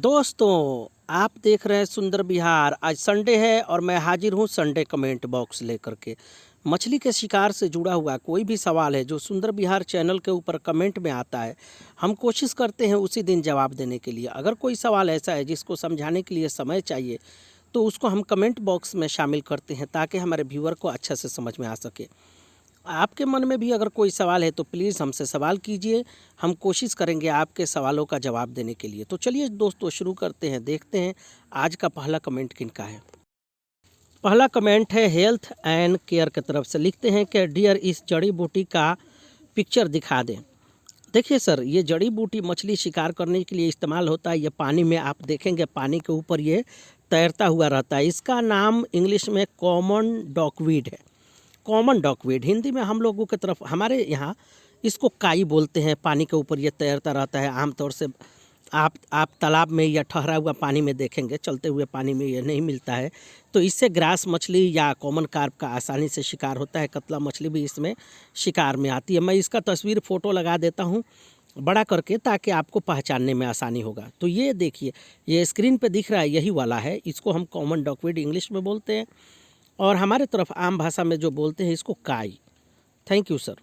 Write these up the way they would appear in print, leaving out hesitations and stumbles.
दोस्तों, आप देख रहे हैं सुंदर विहार। आज संडे है और मैं हाजिर हूँ संडे कमेंट बॉक्स लेकर के। मछली के शिकार से जुड़ा हुआ कोई भी सवाल है जो सुंदर विहार चैनल के ऊपर कमेंट में आता है, हम कोशिश करते हैं उसी दिन जवाब देने के लिए। अगर कोई सवाल ऐसा है जिसको समझाने के लिए समय चाहिए तो उसको हम कमेंट बॉक्स में शामिल करते हैं ताकि हमारे व्यूअर को अच्छा से समझ में आ सके। आपके मन में भी अगर कोई सवाल है तो प्लीज़ हमसे सवाल कीजिए, हम कोशिश करेंगे आपके सवालों का जवाब देने के लिए। तो चलिए दोस्तों शुरू करते हैं, देखते हैं आज का पहला कमेंट किनका है। पहला कमेंट है हेल्थ एंड केयर की तरफ से। लिखते हैं कि डियर इस जड़ी बूटी का पिक्चर दिखा दें। देखिए सर, ये जड़ी बूटी मछली शिकार करने के लिए इस्तेमाल होता है। ये पानी में आप देखेंगे, पानी के ऊपर ये तैरता हुआ रहता है। इसका नाम इंग्लिश में कॉमन डॉकवीड है। कॉमन डॉकवीड हिंदी में हम लोगों की तरफ, हमारे यहाँ इसको काई बोलते हैं। पानी के ऊपर ये तैरता रहता है। आमतौर से आप तालाब में या ठहरा हुआ पानी में देखेंगे, चलते हुए पानी में ये नहीं मिलता है। तो इससे ग्रास मछली या कॉमन कार्प का आसानी से शिकार होता है। कतला मछली भी इसमें शिकार में आती है। मैं इसका तस्वीर फ़ोटो लगा देता हूँ बड़ा करके ताकि आपको पहचानने में आसानी होगा। तो ये देखिए, ये स्क्रीन पे दिख रहा है, यही वाला है। इसको हम कॉमन डॉकवीड इंग्लिश में बोलते हैं और हमारे तरफ आम भाषा में जो बोलते हैं इसको काई। Thank you sir.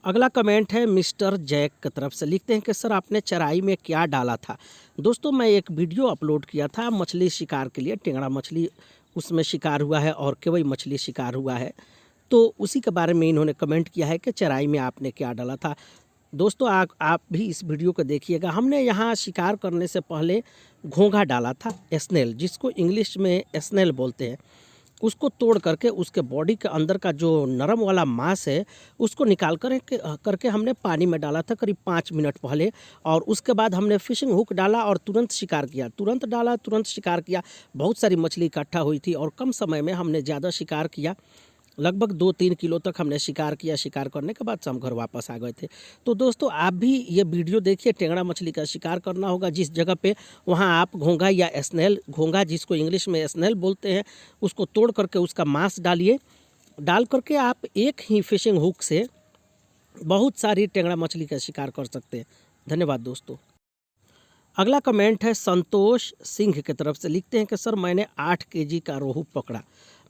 अगला कमेंट है मिस्टर जैक की तरफ से। लिखते हैं कि सर आपने चराई में क्या डाला था। दोस्तों, मैं एक वीडियो अपलोड किया था मछली शिकार के लिए। टेंगड़ा मछली उसमें शिकार हुआ है और केवई मछली शिकार हुआ है, तो उसी के बारे में इन्होंने कमेंट किया है कि चराई में आपने क्या डाला था। दोस्तों, आप भी इस वीडियो को देखिएगा। हमने यहाँ शिकार करने से पहले घोंघा डाला था, स्नेल, जिसको इंग्लिश में स्नेल बोलते हैं। उसको तोड़ करके उसके बॉडी के अंदर का जो नरम वाला मांस है उसको निकाल करके हमने पानी में डाला था करीब 5 मिनट पहले। और उसके बाद हमने फिशिंग हुक डाला और तुरंत शिकार किया। तुरंत डाला, तुरंत शिकार किया। बहुत सारी मछली इकट्ठा हुई थी और कम समय में हमने ज़्यादा शिकार किया। लगभग 2-3 किलो तक हमने शिकार किया। शिकार करने के बाद से हम घर वापस आ गए थे। तो दोस्तों, आप भी ये वीडियो देखिए। टेंगड़ा मछली का शिकार करना होगा जिस जगह पे, वहाँ आप घोंघा या स्नेल, घोंघा जिसको इंग्लिश में स्नेल बोलते हैं, उसको तोड़ करके उसका मांस डालिए। डाल करके आप एक ही फिशिंग हुक से बहुत सारी टेंगड़ा मछली का शिकार कर सकते हैं। धन्यवाद दोस्तों। अगला कमेंट है संतोष सिंह की तरफ से। लिखते हैं कि सर मैंने 8 केजी का रोहू पकड़ा।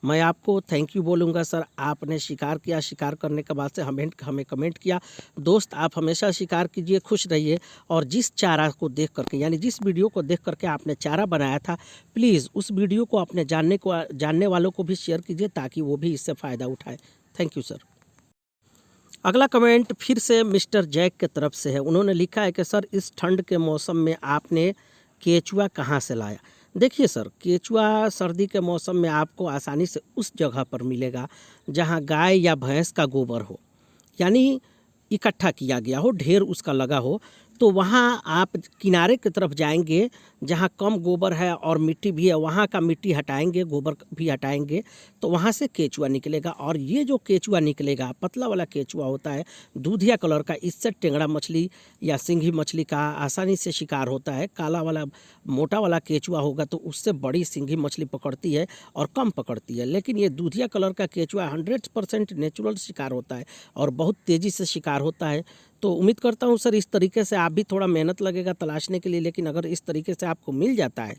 मैं आपको थैंक यू बोलूँगा सर, आपने शिकार किया। शिकार करने के बाद से हमें कमेंट किया। दोस्त, आप हमेशा शिकार कीजिए, खुश रहिए। और जिस चारा को देख करके, यानी जिस वीडियो को देख करके आपने चारा बनाया था, प्लीज़ उस वीडियो को अपने जानने वालों को भी शेयर कीजिए ताकि वो भी इससे फ़ायदा उठाए। Thank you sir. अगला कमेंट फिर से मिस्टर जैक की तरफ से है। उन्होंने लिखा है कि सर इस ठंड के मौसम में आपने केचुआ कहाँ से लाया। देखिए सर, केचुआ सर्दी के मौसम में आपको आसानी से उस जगह पर मिलेगा जहाँ गाय या भैंस का गोबर हो, यानी इकट्ठा किया गया हो, ढेर उसका लगा हो। तो वहाँ आप किनारे की तरफ जाएंगे जहाँ कम गोबर है और मिट्टी भी है, वहाँ का मिट्टी हटाएंगे, गोबर भी हटाएंगे, तो वहाँ से केचुआ निकलेगा। और ये जो केचुआ निकलेगा, पतला वाला केचुआ होता है, दूधिया कलर का। इससे टेंगड़ा मछली या सिंघी मछली का आसानी से शिकार होता है। काला वाला मोटा वाला केचुआ होगा तो उससे बड़ी सिंघी मछली पकड़ती है और कम पकड़ती है। लेकिन ये दूधिया कलर का केचुआ 100% नेचुरल शिकार होता है और बहुत तेज़ी से शिकार होता है। तो उम्मीद करता हूँ सर इस तरीके से, आप भी थोड़ा मेहनत लगेगा तलाशने के लिए, लेकिन अगर इस तरीके से आपको मिल जाता है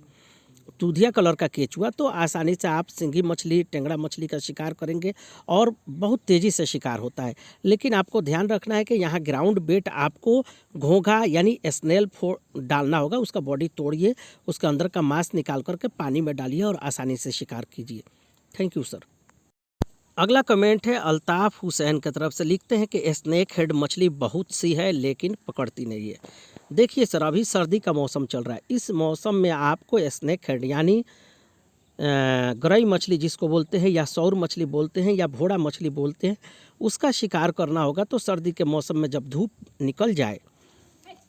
दूधिया कलर का केचुआ तो आसानी से आप सिंघी मछली, टेंगड़ा मछली का शिकार करेंगे और बहुत तेज़ी से शिकार होता है। लेकिन आपको ध्यान रखना है कि यहाँ ग्राउंड बेट आपको घोंघा यानी स्नेल डालना होगा। उसका बॉडी तोड़िए, उसके अंदर का मांस निकाल करके पानी में डालिए और आसानी से शिकार कीजिए। Thank you sir. अगला कमेंट है अल्ताफ़ हुसैन की तरफ से। लिखते हैं कि स्नेक हेड मछली बहुत सी है लेकिन पकड़ती नहीं है। देखिए सर, अभी सर्दी का मौसम चल रहा है। इस मौसम में आपको स्नेक हेड यानी गरई मछली जिसको बोलते हैं, या सौर मछली बोलते हैं, या भोड़ा मछली बोलते हैं, उसका शिकार करना होगा। तो सर्दी के मौसम में जब धूप निकल जाए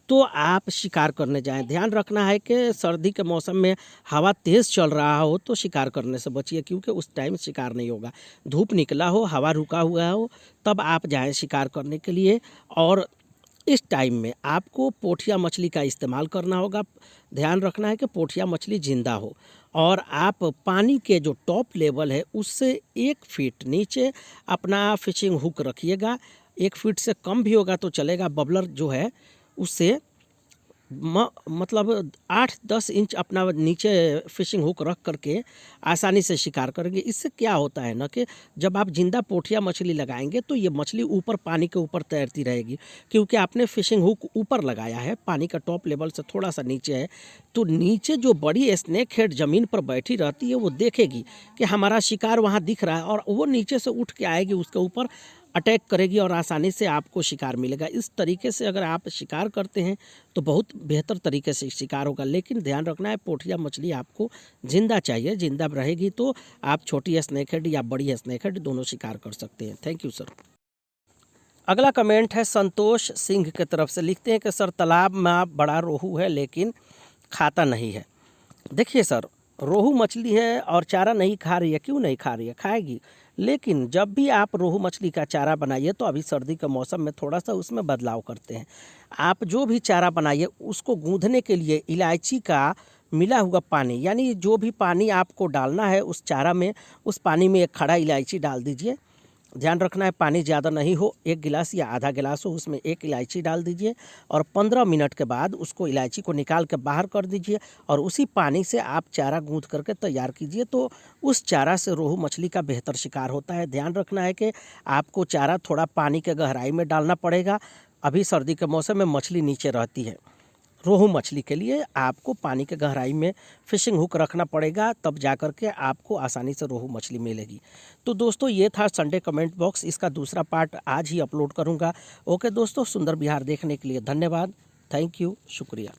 तो आप शिकार करने जाएं। ध्यान रखना है कि सर्दी के मौसम में हवा तेज़ चल रहा हो तो शिकार करने से बचिए, क्योंकि उस टाइम शिकार नहीं होगा। धूप निकला हो, हवा रुका हुआ हो, तब आप जाएं शिकार करने के लिए। और इस टाइम में आपको पोठिया मछली का इस्तेमाल करना होगा। ध्यान रखना है कि पोठिया मछली ज़िंदा हो और आप पानी के जो टॉप लेवल है उससे 1 फीट नीचे अपना फिशिंग हुक रखिएगा। 1 फीट से कम भी होगा तो चलेगा। बबलर जो है उससे मतलब 8-10 इंच अपना नीचे फिशिंग हुक रख करके आसानी से शिकार करेंगे। इससे क्या होता है ना कि जब आप जिंदा पोठिया मछली लगाएंगे तो ये मछली ऊपर पानी के ऊपर तैरती रहेगी, क्योंकि आपने फिशिंग हुक ऊपर लगाया है, पानी का टॉप लेवल से थोड़ा सा नीचे है। तो नीचे जो बड़ी स्नेक हेड ज़मीन पर बैठी रहती है वो देखेगी कि हमारा शिकार वहाँ दिख रहा है, और वो नीचे से उठ के आएगी, उसके ऊपर अटैक करेगी और आसानी से आपको शिकार मिलेगा। इस तरीके से अगर आप शिकार करते हैं तो बहुत बेहतर तरीके से शिकार होगा। लेकिन ध्यान रखना है, पोठिया मछली आपको जिंदा चाहिए, जिंदा रहेगी तो आप छोटी स्नेकहेड या बड़ी स्नेकहेड दोनों शिकार कर सकते हैं। Thank you sir. अगला कमेंट है संतोष सिंह की तरफ से, लिखते हैं कि सर तालाब में बड़ा रोहू है लेकिन खाता नहीं है। देखिए सर, रोहू मछली है और चारा नहीं खा रही है, क्यों नहीं खा रही है, खाएगी। लेकिन जब भी आप रोहू मछली का चारा बनाइए तो अभी सर्दी के मौसम में थोड़ा सा उसमें बदलाव करते हैं। आप जो भी चारा बनाइए उसको गूँथने के लिए इलायची का मिला हुआ पानी, यानी जो भी पानी आपको डालना है उस चारा में, उस पानी में एक खड़ा इलायची डाल दीजिए। ध्यान रखना है पानी ज़्यादा नहीं हो, 1 गिलास या आधा गिलास हो, उसमें 1 इलायची डाल दीजिए और 15 मिनट के बाद उसको इलायची को निकाल के बाहर कर दीजिए और उसी पानी से आप चारा गूँथ करके तैयार कीजिए। तो उस चारा से रोहू मछली का बेहतर शिकार होता है। ध्यान रखना है कि आपको चारा थोड़ा पानी के गहराई में डालना पड़ेगा। अभी सर्दी के मौसम में मछली नीचे रहती है। रोहू मछली के लिए आपको पानी के गहराई में फिशिंग हुक रखना पड़ेगा, तब जा कर के आपको आसानी से रोहू मछली मिलेगी। तो दोस्तों ये था संडे कमेंट बॉक्स, इसका दूसरा पार्ट आज ही अपलोड करूंगा। ओके दोस्तों, सुंदर बिहार देखने के लिए धन्यवाद। थैंक यू, शुक्रिया।